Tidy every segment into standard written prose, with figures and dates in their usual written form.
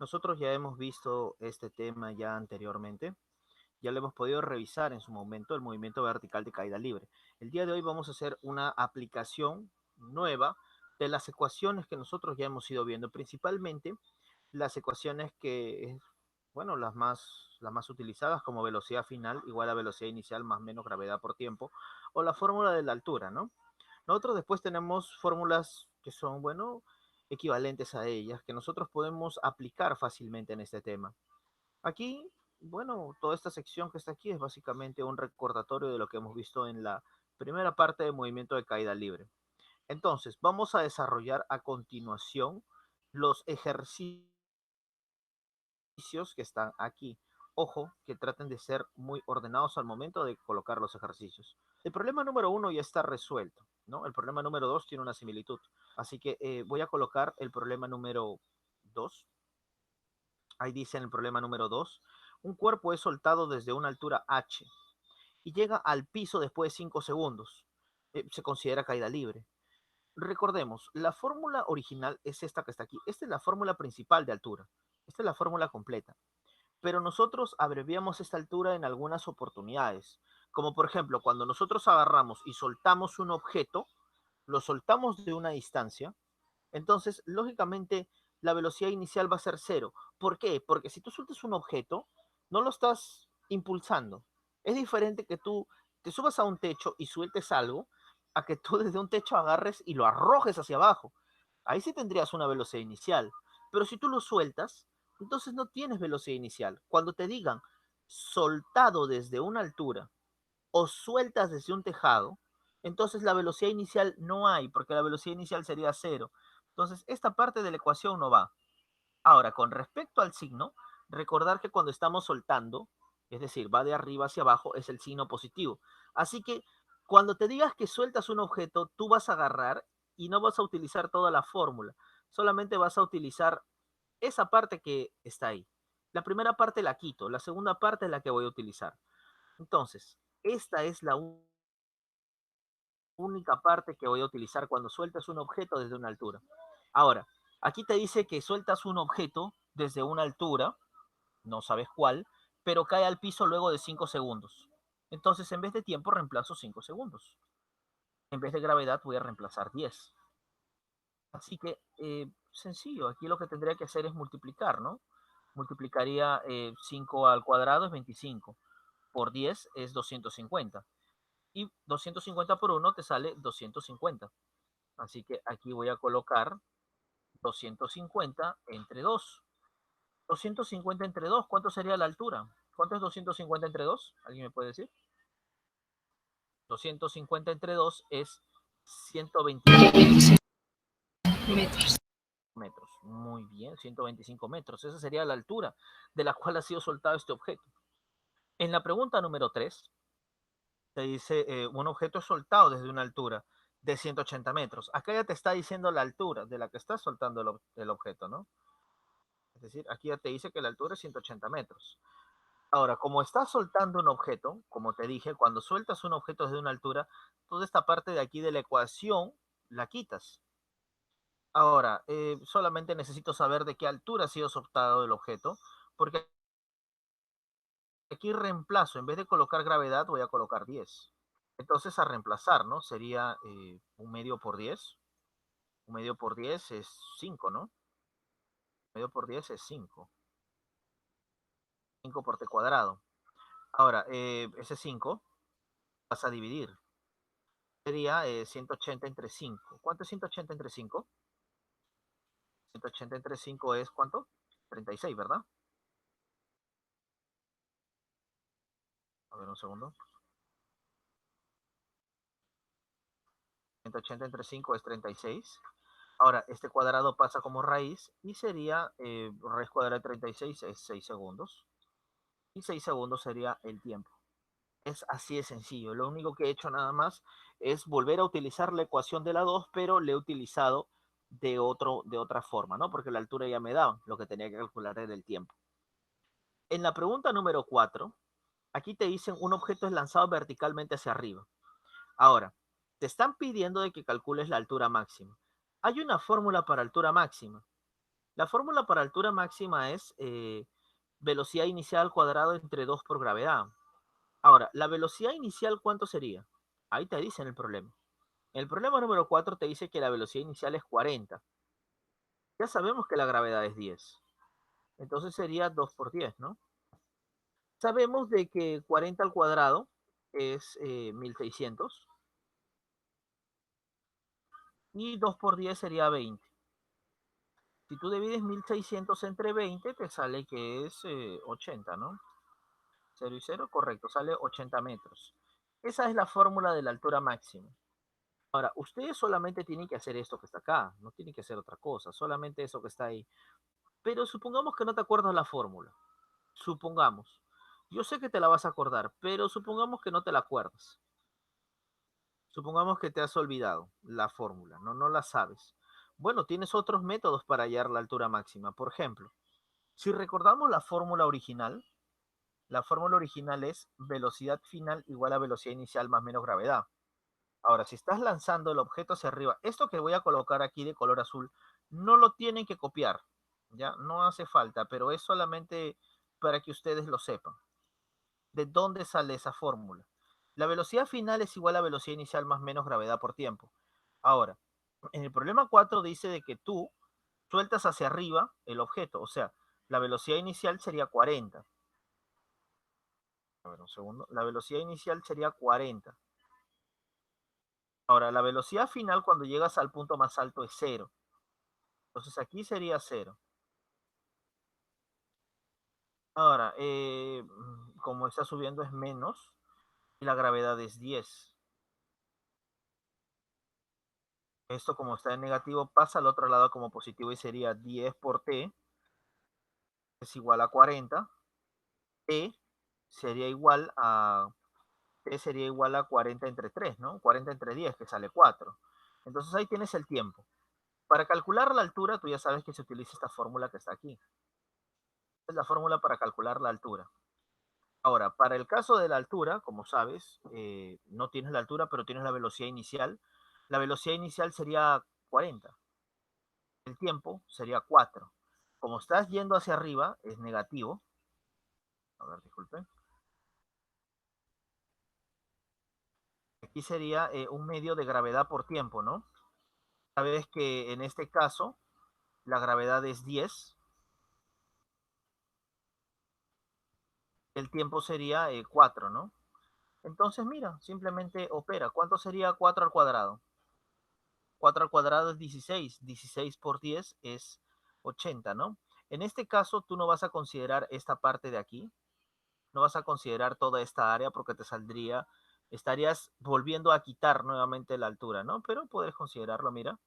Nosotros ya hemos visto este tema ya anteriormente, ya lo hemos podido revisar en su momento, el movimiento vertical de caída libre. El día de hoy vamos a hacer una aplicación nueva de las ecuaciones que nosotros ya hemos ido viendo, principalmente las ecuaciones que, bueno, las más utilizadas como velocidad final igual a velocidad inicial más menos gravedad por tiempo, o la fórmula de la altura, ¿no? Nosotros después tenemos fórmulas que son, bueno, equivalentes a ellas, que nosotros podemos aplicar fácilmente en este tema. Aquí, bueno, toda esta sección que está aquí es básicamente un recordatorio de lo que hemos visto en la primera parte del movimiento de caída libre. Entonces, vamos a desarrollar a continuación los ejercicios que están aquí. Ojo, que traten de ser muy ordenados al momento de colocar los ejercicios. El problema número uno ya está resuelto, ¿no? El problema número dos tiene una similitud. Así que voy a colocar el problema número dos. Ahí dice en el problema número dos, un cuerpo es soltado desde una altura h y llega al piso después de 5 segundos. Se considera caída libre. Recordemos, la fórmula original es esta que está aquí. Esta es la fórmula principal de altura. Esta es la fórmula completa. Pero nosotros abreviamos esta altura en algunas oportunidades. Como por ejemplo, cuando nosotros agarramos y soltamos un objeto, lo soltamos de una distancia, entonces, lógicamente, la velocidad inicial va a ser cero. ¿Por qué? Porque si tú sueltas un objeto, no lo estás impulsando. Es diferente que tú te subas a un techo y sueltes algo, a que tú desde un techo agarres y lo arrojes hacia abajo. Ahí sí tendrías una velocidad inicial. Pero si tú lo sueltas, entonces no tienes velocidad inicial. Cuando te digan soltado desde una altura o sueltas desde un tejado, entonces la velocidad inicial no hay, porque la velocidad inicial sería cero. Entonces, esta parte de la ecuación no va. Ahora, con respecto al signo, recordar que cuando estamos soltando, es decir, va de arriba hacia abajo, es el signo positivo. Así que cuando te digas que sueltas un objeto, tú vas a agarrar y no vas a utilizar toda la fórmula. Solamente vas a utilizar esa parte que está ahí. La primera parte la quito, la segunda parte es la que voy a utilizar. Entonces, esta es la única parte que voy a utilizar cuando sueltas un objeto desde una altura. Ahora, aquí te dice que sueltas un objeto desde una altura, no sabes cuál, pero cae al piso luego de 5 segundos. Entonces, en vez de tiempo, reemplazo 5 segundos. En vez de gravedad, voy a reemplazar 10. Así que, sencillo, aquí lo que tendría que hacer es multiplicar, ¿no? Multiplicaría 5 al cuadrado es 25, por 10 es 250. Y 250 por 1 te sale 250. Así que aquí voy a colocar 250 entre 2. 250 entre 2, ¿cuánto sería la altura? ¿Cuánto es 250 entre 2? ¿Alguien me puede decir? 250 entre 2 es 125 metros. metros. Muy bien, 125 metros. Esa sería la altura de la cual ha sido soltado este objeto. En la pregunta número 3, te dice un objeto es soltado desde una altura de 180 metros. Acá ya te está diciendo la altura de la que está soltando el objeto, ¿no? Es decir, aquí ya te dice que la altura es 180 metros. Ahora, como estás soltando un objeto, como te dije, cuando sueltas un objeto desde una altura, toda esta parte de aquí de la ecuación la quitas. Ahora, solamente necesito saber de qué altura ha sido soltado el objeto, porque aquí reemplazo, en vez de colocar gravedad, voy a colocar 10. Entonces, a reemplazar, ¿no? Sería un medio por 10. Un medio por 10 es 5, ¿no? Un medio por 10 es 5. 5 por t cuadrado. Ahora, ese 5 vas a dividir. Sería 180 entre 5. ¿Cuánto es 180 entre 5? 180 entre 5 es ¿cuánto? 36, ¿verdad? A ver, un segundo. 180 entre 5 es 36. Ahora, este cuadrado pasa como raíz y sería raíz cuadrada de 36 es 6 segundos. Y 6 segundos sería el tiempo. Es así de sencillo. Lo único que he hecho nada más es volver a utilizar la ecuación de la 2, pero le he utilizado de otra forma, ¿no? Porque la altura ya me daba, lo que tenía que calcular era el tiempo. En la pregunta número 4, aquí te dicen un objeto es lanzado verticalmente hacia arriba. Ahora, te están pidiendo de que calcules la altura máxima. Hay una fórmula para altura máxima. La fórmula para altura máxima es velocidad inicial al cuadrado entre 2 por gravedad. Ahora, ¿la velocidad inicial cuánto sería? Ahí te dice en el problema. El problema número 4 te dice que la velocidad inicial es 40. Ya sabemos que la gravedad es 10. Entonces sería 2 por 10, ¿no? Sabemos de que 40 al cuadrado es 1600 y 2 por 10 sería 20. Si tú divides 1600 entre 20, te sale que es 80, ¿no? 0 y 0, correcto, sale 80 metros. Esa es la fórmula de la altura máxima. Ahora, ustedes solamente tienen que hacer esto que está acá, no tienen que hacer otra cosa, solamente eso que está ahí. Pero supongamos que no te acuerdas la fórmula. Supongamos. Yo sé que te la vas a acordar, pero supongamos que no te la acuerdas. Supongamos que te has olvidado la fórmula, no la sabes. Bueno, tienes otros métodos para hallar la altura máxima. Por ejemplo, si recordamos la fórmula original es velocidad final igual a velocidad inicial más menos gravedad. Ahora, si estás lanzando el objeto hacia arriba, esto que voy a colocar aquí de color azul, no lo tienen que copiar, ¿ya? No hace falta, pero es solamente para que ustedes lo sepan. ¿De dónde sale esa fórmula? La velocidad final es igual a velocidad inicial más menos gravedad por tiempo. Ahora, en el problema 4 dice de que tú sueltas hacia arriba el objeto, o sea, la velocidad inicial sería 40. A ver, un segundo. La velocidad inicial sería 40. Ahora, la velocidad final cuando llegas al punto más alto es 0. Entonces aquí sería 0. Ahora, como está subiendo es menos y la gravedad es 10. Esto como está en negativo pasa al otro lado como positivo y sería 10 por t es igual a 40. T sería igual a, t sería igual a 40 entre 3, ¿no? 40 entre 10 que sale 4. Entonces ahí tienes el tiempo. Para calcular la altura, tú ya sabes que se utiliza esta fórmula que está aquí. Es la fórmula para calcular la altura. Ahora, para el caso de la altura, como sabes, no tienes la altura, pero tienes la velocidad inicial. La velocidad inicial sería 40. El tiempo sería 4. Como estás yendo hacia arriba, es negativo. A ver, disculpen. Aquí sería un medio de gravedad por tiempo, ¿no? Sabes que en este caso la gravedad es 10. El tiempo sería 4, ¿no? Entonces, mira, simplemente opera. ¿Cuánto sería 4 al cuadrado? 4 al cuadrado es 16. 16 por 10 es 80, ¿no? En este caso, tú no vas a considerar esta parte de aquí. No vas a considerar toda esta área porque te saldría, estarías volviendo a quitar nuevamente la altura, ¿no? Pero puedes considerarlo, mira.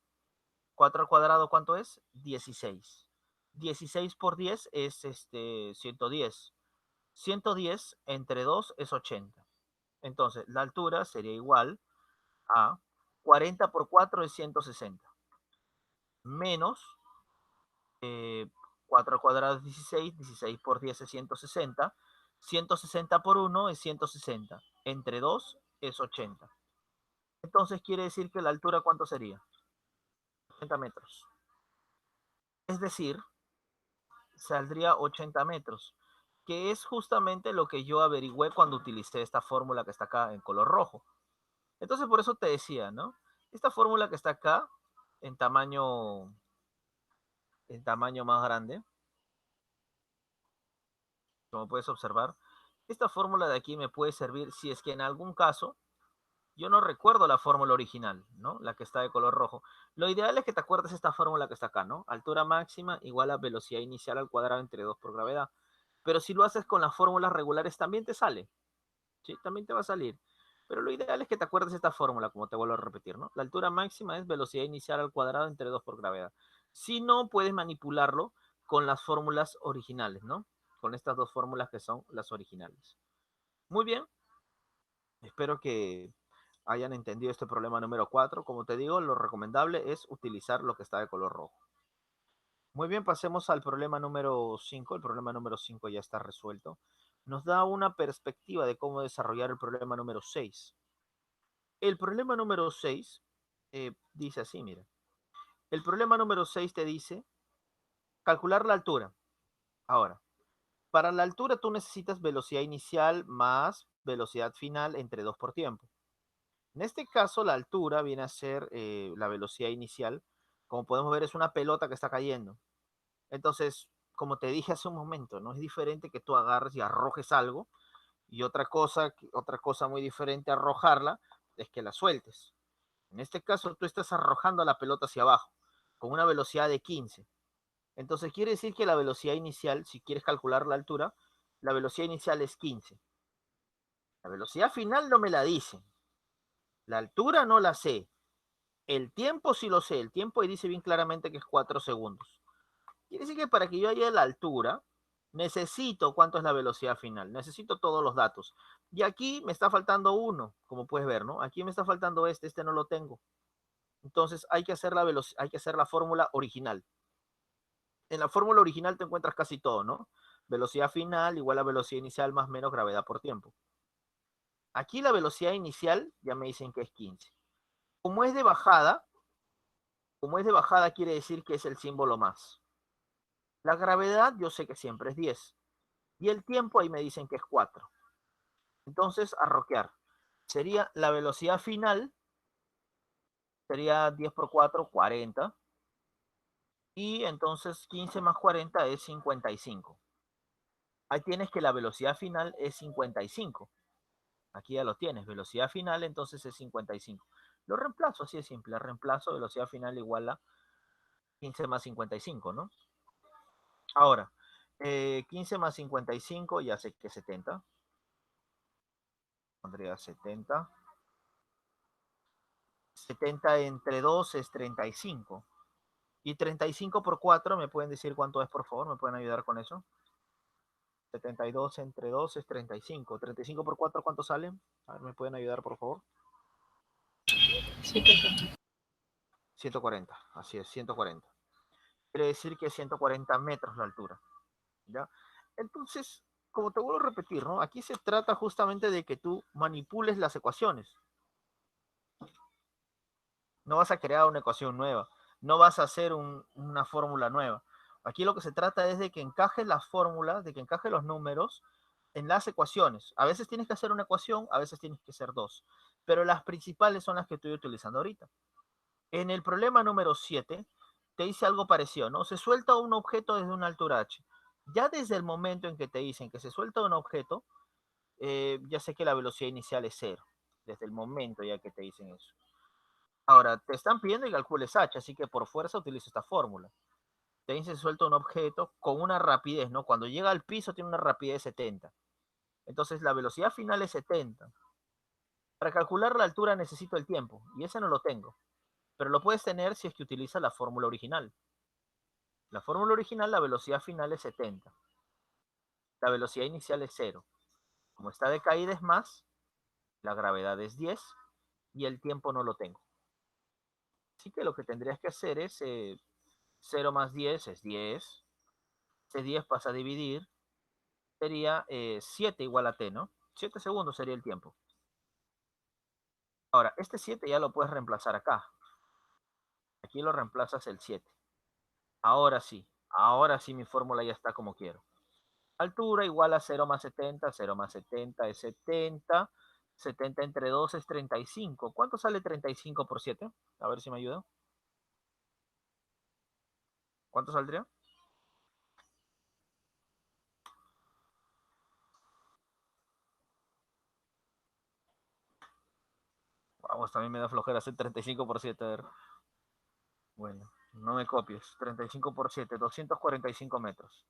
4 al cuadrado, ¿cuánto es? 16. 16 por 10 es 110. 110 entre 2 es 80. Entonces, la altura sería igual a 40 por 4 es 160. Menos 4 al cuadrado es 16. 16 por 10 es 160. 160 por 1 es 160. Entre 2 es 80. Entonces quiere decir que la altura, ¿cuánto sería? 80 metros. Es decir, saldría 80 metros, que es justamente lo que yo averigüé cuando utilicé esta fórmula que está acá en color rojo. Entonces por eso te decía, ¿no? Esta fórmula que está acá en tamaño más grande, como puedes observar, esta fórmula de aquí me puede servir si es que en algún caso yo no recuerdo la fórmula original, ¿no? La que está de color rojo. Lo ideal es que te acuerdes esta fórmula que está acá, ¿no? Altura máxima igual a velocidad inicial al cuadrado entre 2 por gravedad. Pero si lo haces con las fórmulas regulares también te sale, ¿sí? También te va a salir. Pero lo ideal es que te acuerdes esta fórmula, como te vuelvo a repetir, ¿no? La altura máxima es velocidad inicial al cuadrado entre 2 por gravedad. Si no, puedes manipularlo con las fórmulas originales, ¿no? Con estas dos fórmulas que son las originales. Muy bien, espero que hayan entendido este problema número 4. Como te digo, lo recomendable es utilizar lo que está de color rojo. Muy bien, pasemos al problema número 5. El problema número 5 ya está resuelto. Nos da una perspectiva de cómo desarrollar el problema número 6. El problema número 6 dice así, mira. El problema número 6 te dice calcular la altura. Ahora, para la altura tú necesitas velocidad inicial más velocidad final entre 2 por tiempo. En este caso, la altura viene a ser la velocidad inicial. Como podemos ver, es una pelota que está cayendo. Entonces, como te dije hace un momento, no es diferente que tú agarres y arrojes algo. Y otra cosa muy diferente a arrojarla es que la sueltes. En este caso, tú estás arrojando la pelota hacia abajo con una velocidad de 15. Entonces, quiere decir que la velocidad inicial, si quieres calcular la altura, la velocidad inicial es 15. La velocidad final no me la dicen. La altura no la sé. El tiempo sí lo sé. El tiempo ahí dice bien claramente que es 4 segundos. Quiere decir que para que yo haya la altura, necesito cuánto es la velocidad final. Necesito todos los datos. Y aquí me está faltando uno, como puedes ver, ¿no? Aquí me está faltando este no lo tengo. Entonces hay que hacer hay que hacer la fórmula original. En la fórmula original te encuentras casi todo, ¿no? Velocidad final igual a velocidad inicial más menos gravedad por tiempo. Aquí la velocidad inicial ya me dicen que es 15. Como es de bajada, quiere decir que es el símbolo más. La gravedad yo sé que siempre es 10. Y el tiempo ahí me dicen que es 4. Entonces, a rockear. Sería la velocidad final, sería 10 por 4, 40. Y entonces 15 más 40 es 55. Ahí tienes que la velocidad final es 55. Aquí ya lo tienes, velocidad final entonces es 55. Lo reemplazo, así es simple, reemplazo velocidad final igual a 15 más 55, ¿no? Ahora, 15 más 55 ya sé que es 70. Pondría 70. 70 entre 2 es 35. Y 35 por 4, ¿me pueden decir cuánto es, por favor? ¿Me pueden ayudar con eso? 72 entre 2 es 35. 35 por 4, ¿cuánto sale? A ver, ¿me pueden ayudar, por favor? 140, así es, 140. Quiere decir que es 140 metros la altura, ¿ya? Entonces, como te vuelvo a repetir, ¿no? Aquí se trata justamente de que tú manipules las ecuaciones. No vas a crear una ecuación nueva, no vas a hacer una fórmula nueva. Aquí lo que se trata es de que encajes las fórmulas, de que encajes los números en las ecuaciones. A veces tienes que hacer una ecuación, a veces tienes que hacer dos, pero las principales son las que estoy utilizando ahorita. En el problema número 7, te dice algo parecido, ¿no? Se suelta un objeto desde una altura h. Ya desde el momento en que te dicen que se suelta un objeto, ya sé que la velocidad inicial es cero. Desde el momento ya que te dicen eso. Ahora, te están pidiendo que calcules h, así que por fuerza utilizo esta fórmula. Te dice se suelta un objeto con una rapidez, ¿no? Cuando llega al piso tiene una rapidez de 70. Entonces la velocidad final es 70. Para calcular la altura necesito el tiempo, y ese no lo tengo. Pero lo puedes tener si es que utilizas la fórmula original. La fórmula original, la velocidad final es 70. La velocidad inicial es 0. Como está de caída es más, la gravedad es 10 y el tiempo no lo tengo. Así que lo que tendrías que hacer es 0 más 10 es 10. Ese 10 pasa a dividir. Sería 7 igual a t, ¿no? 7 segundos sería el tiempo. Ahora, este 7 ya lo puedes reemplazar acá. Aquí lo reemplazas el 7. Ahora sí mi fórmula ya está como quiero. Altura igual a 0 más 70, 0 más 70 es 70, 70 entre 2 es 35. ¿Cuánto sale 35 por 7? A ver si me ayuda. ¿Cuánto saldría? Vamos, también me da flojera hacer 35 por 7. A ver. Bueno, no me copies. 35 por 7, 245 metros.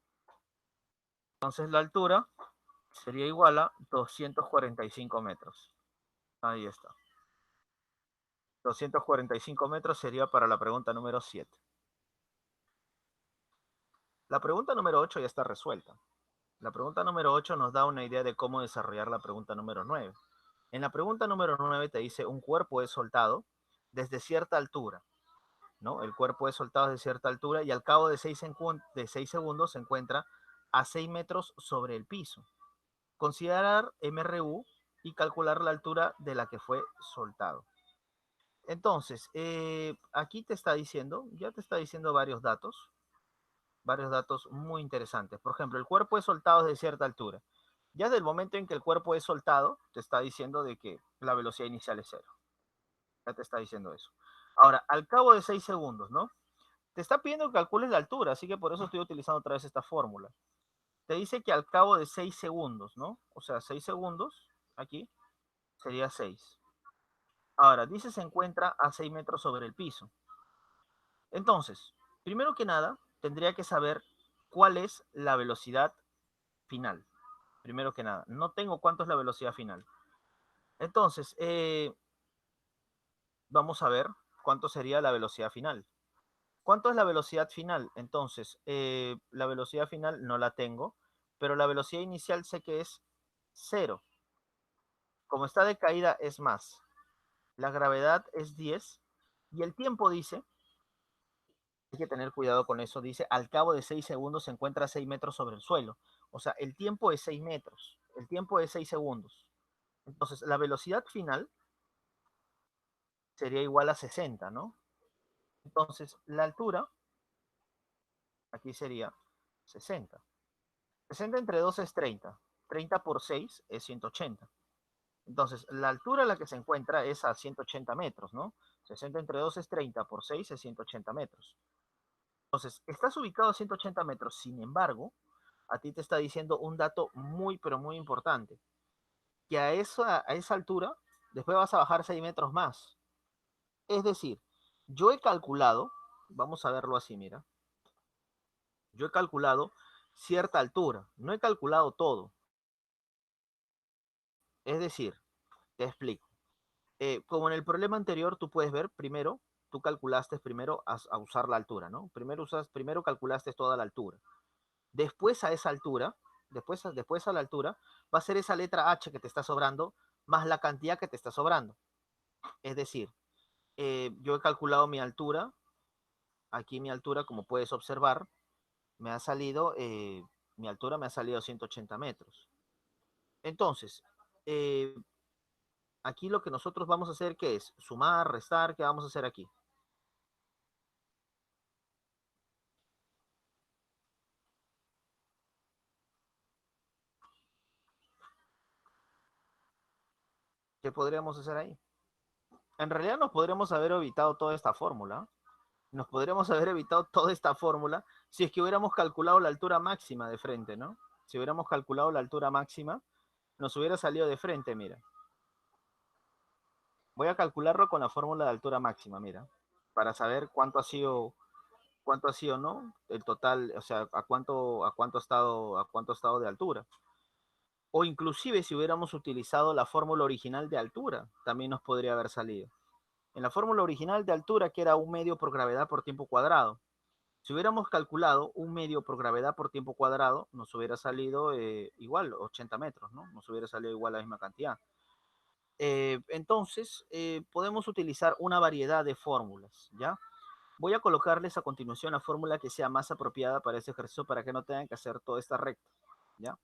Entonces la altura sería igual a 245 metros. Ahí está. 245 metros sería para la pregunta número 7. La pregunta número 8 ya está resuelta. La pregunta número 8 nos da una idea de cómo desarrollar la pregunta número 9. En la pregunta número 9 te dice un cuerpo es soltado desde cierta altura, ¿no? El cuerpo es soltado desde cierta altura y al cabo de 6 segundos se encuentra a 6 metros sobre el piso. Considerar MRU y calcular la altura de la que fue soltado. Entonces, aquí te está diciendo, ya te está diciendo varios datos. varios datos muy interesantes. Por ejemplo, el cuerpo es soltado desde cierta altura. Ya desde el momento en que el cuerpo es soltado, te está diciendo de que la velocidad inicial es cero. Ya te está diciendo eso. Ahora, al cabo de 6 segundos, ¿no? Te está pidiendo que calcules la altura, así que por eso estoy utilizando otra vez esta fórmula. Te dice que al cabo de 6 segundos, ¿no? O sea, 6 segundos, aquí, sería 6. Ahora, dice se encuentra a 6 metros sobre el piso. Entonces, primero que nada, tendría que saber cuál es la velocidad final. Primero que nada, no tengo cuánto es la velocidad final. Entonces, vamos a ver cuánto sería la velocidad final. ¿Cuánto es la velocidad final? Entonces, la velocidad final no la tengo, pero la velocidad inicial sé que es cero. Como está de caída es más. La gravedad es 10 y el tiempo dice, hay que tener cuidado con eso, dice, al cabo de 6 segundos se encuentra a 6 metros sobre el suelo. O sea, el tiempo es 6 metros, el tiempo es 6 segundos. Entonces, la velocidad final sería igual a 60, ¿no? Entonces, la altura, aquí sería 60. 60 entre 2 es 30. 30 por 6 es 180. Entonces, la altura a la que se encuentra es a 180 metros, ¿no? 60 entre 2 es 30, por 6 es 180 metros. Entonces, estás ubicado a 180 metros, sin embargo, a ti te está diciendo un dato muy, pero muy importante, que a esa altura, después vas a bajar 6 metros más. Es decir, yo he calculado, vamos a verlo así, mira, yo he calculado cierta altura, no he calculado todo. Es decir, te explico. Como en el problema anterior, tú puedes ver, primero, tú calculaste primero a usar la altura, ¿no? Primero calculaste toda la altura. Después a esa altura, después a la altura, va a ser esa letra H que te está sobrando, más la cantidad que te está sobrando. Es decir, yo he calculado mi altura, aquí mi altura, como puedes observar, me ha salido, mi altura me ha salido 180 metros. Entonces, eh, aquí lo que nosotros vamos a hacer, ¿qué es? Sumar, restar, ¿qué vamos a hacer aquí? ¿Qué podríamos hacer ahí? En realidad nos podríamos haber evitado toda esta fórmula. Nos podríamos haber evitado toda esta fórmula si es que hubiéramos calculado la altura máxima de frente, ¿no? Si hubiéramos calculado la altura máxima, nos hubiera salido de frente, mira. Voy a calcularlo con la fórmula de altura máxima, mira, para saber cuánto ha sido, ¿no? El total, o sea, a cuánto ha estado de altura. O inclusive si hubiéramos utilizado la fórmula original de altura, también nos podría haber salido. En la fórmula original de altura, que era 1 medio por gravedad por tiempo cuadrado. Si hubiéramos calculado 1 medio por gravedad por tiempo cuadrado, nos hubiera salido igual, 80 metros, ¿no? Nos hubiera salido igual la misma cantidad. Entonces, podemos utilizar una variedad de fórmulas, ¿ya? Voy a colocarles a continuación la fórmula que sea más apropiada para este ejercicio para que no tengan que hacer toda esta recta, ¿ya?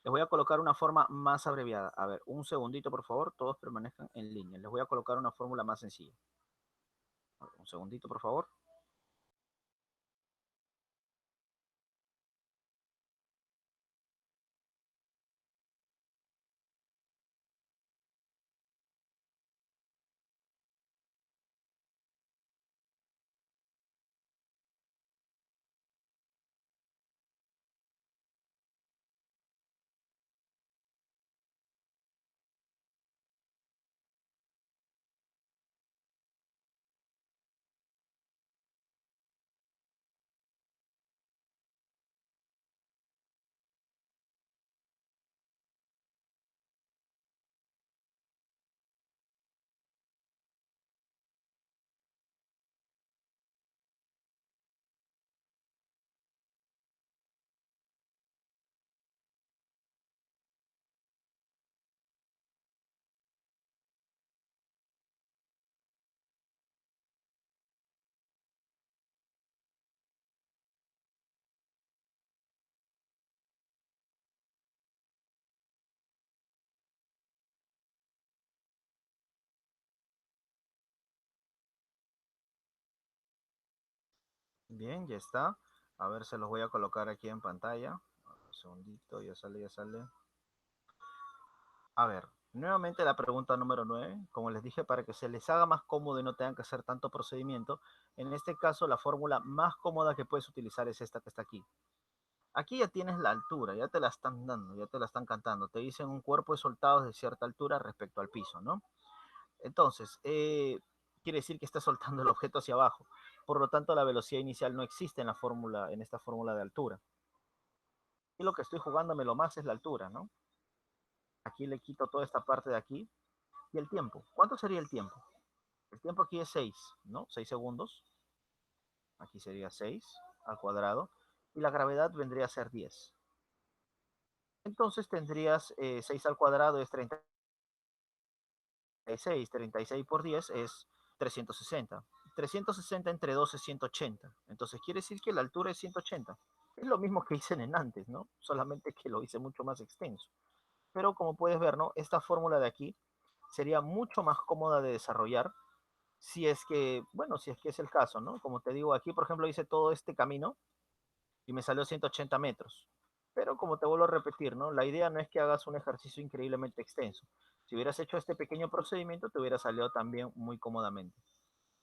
Les voy a colocar una forma más abreviada. A ver, un segundito, por favor, todos permanezcan en línea. Les voy a colocar una fórmula más sencilla. A ver, un segundito, por favor. Bien, ya está. A ver, se los voy a colocar aquí en pantalla. Un segundito, ya sale, ya sale. A ver, nuevamente la pregunta número 9. Como les dije, para que se les haga más cómodo y no tengan que hacer tanto procedimiento, en este caso la fórmula más cómoda que puedes utilizar es esta que está aquí. Aquí ya tienes la altura, ya te la están dando, ya te la están cantando. Te dicen un cuerpo de soldados de cierta altura respecto al piso, ¿no? Entonces, quiere decir que está soltando el objeto hacia abajo. Por lo tanto, la velocidad inicial no existe en la fórmula, en esta fórmula de altura. Y lo que estoy jugándomelo más es la altura, ¿no? Aquí le quito toda esta parte de aquí. Y el tiempo. ¿Cuánto sería el tiempo? El tiempo aquí es 6, ¿no? 6 segundos. Aquí sería 6 al cuadrado. Y la gravedad vendría a ser 10. Entonces tendrías 6 al cuadrado es 36. 36 por 10 es 360. 360 entre 2 es 180. Entonces quiere decir que la altura es 180. Es lo mismo que hice en antes, ¿no? Solamente que lo hice mucho más extenso. Pero como puedes ver, ¿no? Esta fórmula de aquí sería mucho más cómoda de desarrollar si es que, bueno, si es que es el caso, ¿no? Como te digo, aquí, por ejemplo, hice todo este camino y me salió 180 metros. Pero como te vuelvo a repetir, ¿no? La idea no es que hagas un ejercicio increíblemente extenso. Si hubieras hecho este pequeño procedimiento, te hubiera salido también muy cómodamente.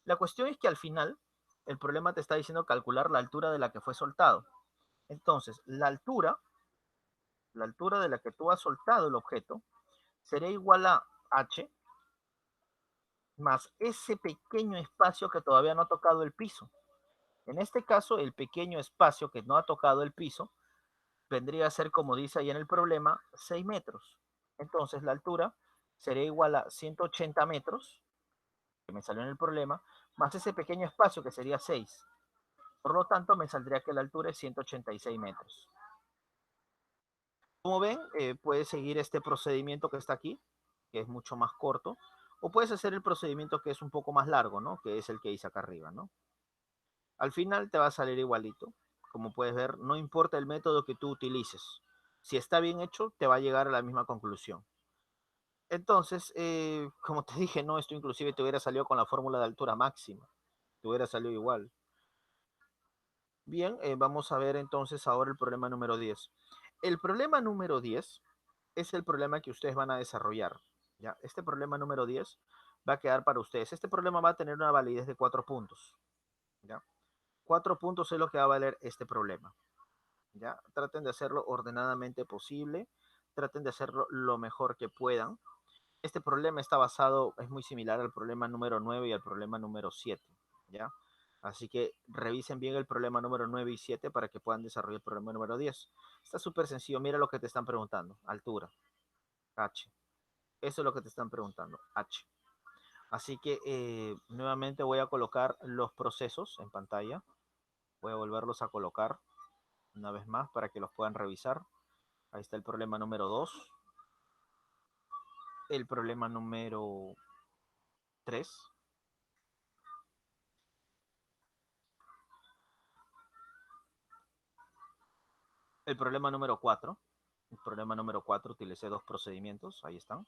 La cuestión es que al final, el problema te está diciendo calcular la altura de la que fue soltado. Entonces, la altura de la que tú has soltado el objeto, sería igual a h más ese pequeño espacio que todavía no ha tocado el piso. En este caso, el pequeño espacio que no ha tocado el piso vendría a ser, como dice ahí en el problema, 6 metros. Entonces, la altura sería igual a 180 metros, que me salió en el problema, más ese pequeño espacio que sería 6. Por lo tanto, me saldría que la altura es 186 metros. Como ven, puedes seguir este procedimiento que está aquí, que es mucho más corto, o puedes hacer el procedimiento que es un poco más largo, ¿no? Que es el que hice acá arriba, ¿no? Al final te va a salir igualito. Como puedes ver, no importa el método que tú utilices. Si está bien hecho, te va a llegar a la misma conclusión. Entonces, como te dije, no, esto inclusive te hubiera salido con la fórmula de altura máxima. Te hubiera salido igual. Bien, vamos a ver entonces ahora el problema número 10. El problema número 10 es el problema que ustedes van a desarrollar. ¿Ya? Este problema número 10 va a quedar para ustedes. Este problema va a tener una validez de 4 puntos. ¿Ya? 4 puntos es lo que va a valer este problema. ¿Ya? Traten de hacerlo ordenadamente posible. Traten de hacerlo lo mejor que puedan. Este problema está basado, es muy similar al problema número 9 y al problema número 7. ¿Ya? Así que revisen bien el problema número 9 y 7 para que puedan desarrollar el problema número 10. Está súper sencillo. Mira lo que te están preguntando. Altura. H. Eso es lo que te están preguntando. H. Así que nuevamente voy a colocar los procesos en pantalla. Voy a volverlos a colocar una vez más para que los puedan revisar. Ahí está el problema número 2. El problema número 3. El problema número 4. El problema número 4, utilicé dos procedimientos. Ahí están.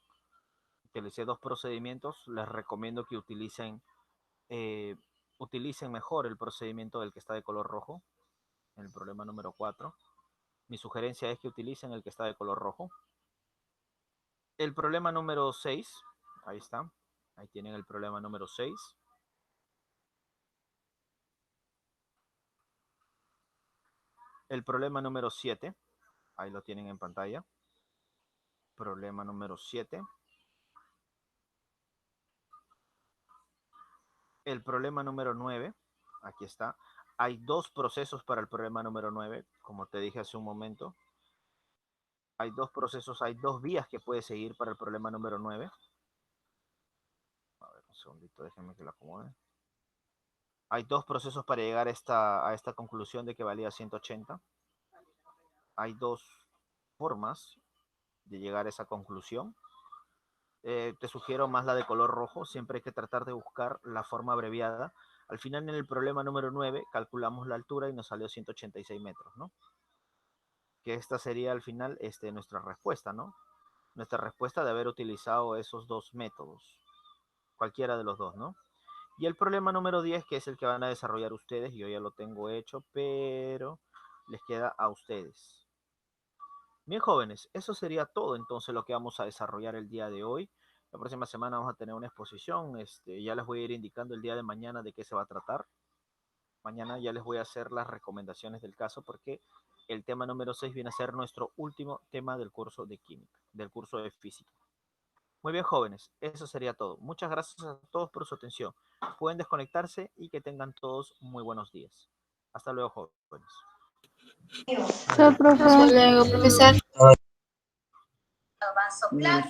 Utilicé dos procedimientos. Les recomiendo que eh, utilicen mejor el procedimiento del que está de color rojo. En el problema número 4. Mi sugerencia es que utilicen el que está de color rojo. El problema número 6. Ahí está. Ahí tienen el problema número 6. El problema número 7. Ahí lo tienen en pantalla. Problema número 7. El problema número 9. Aquí está. Hay dos procesos para el problema número 9, como te dije hace un momento. Hay dos procesos, hay dos vías que puedes seguir para el problema número 9. A ver, un segundito, déjenme que lo acomode. Hay dos procesos para llegar a esta conclusión de que valía 180. Hay dos formas de llegar a esa conclusión. Te sugiero más la de color rojo. Siempre hay que tratar de buscar la forma abreviada. Al final, en el problema número 9, calculamos la altura y nos salió 186 metros, ¿no? Que esta sería al final nuestra respuesta, ¿no? Nuestra respuesta de haber utilizado esos dos métodos, cualquiera de los dos, ¿no? Y el problema número 10, que es el que van a desarrollar ustedes, yo ya lo tengo hecho, pero les queda a ustedes. Bien, jóvenes, eso sería todo entonces lo que vamos a desarrollar el día de hoy. La próxima semana vamos a tener una exposición, ya les voy a ir indicando el día de mañana de qué se va a tratar. Mañana ya les voy a hacer las recomendaciones del caso porque el tema número 6 viene a ser nuestro último tema del curso de química, del curso de física. Muy bien, jóvenes, eso sería todo. Muchas gracias a todos por su atención. Pueden desconectarse y que tengan todos muy buenos días. Hasta luego, jóvenes. Chao, profe. Hasta luego, profesor. Mira,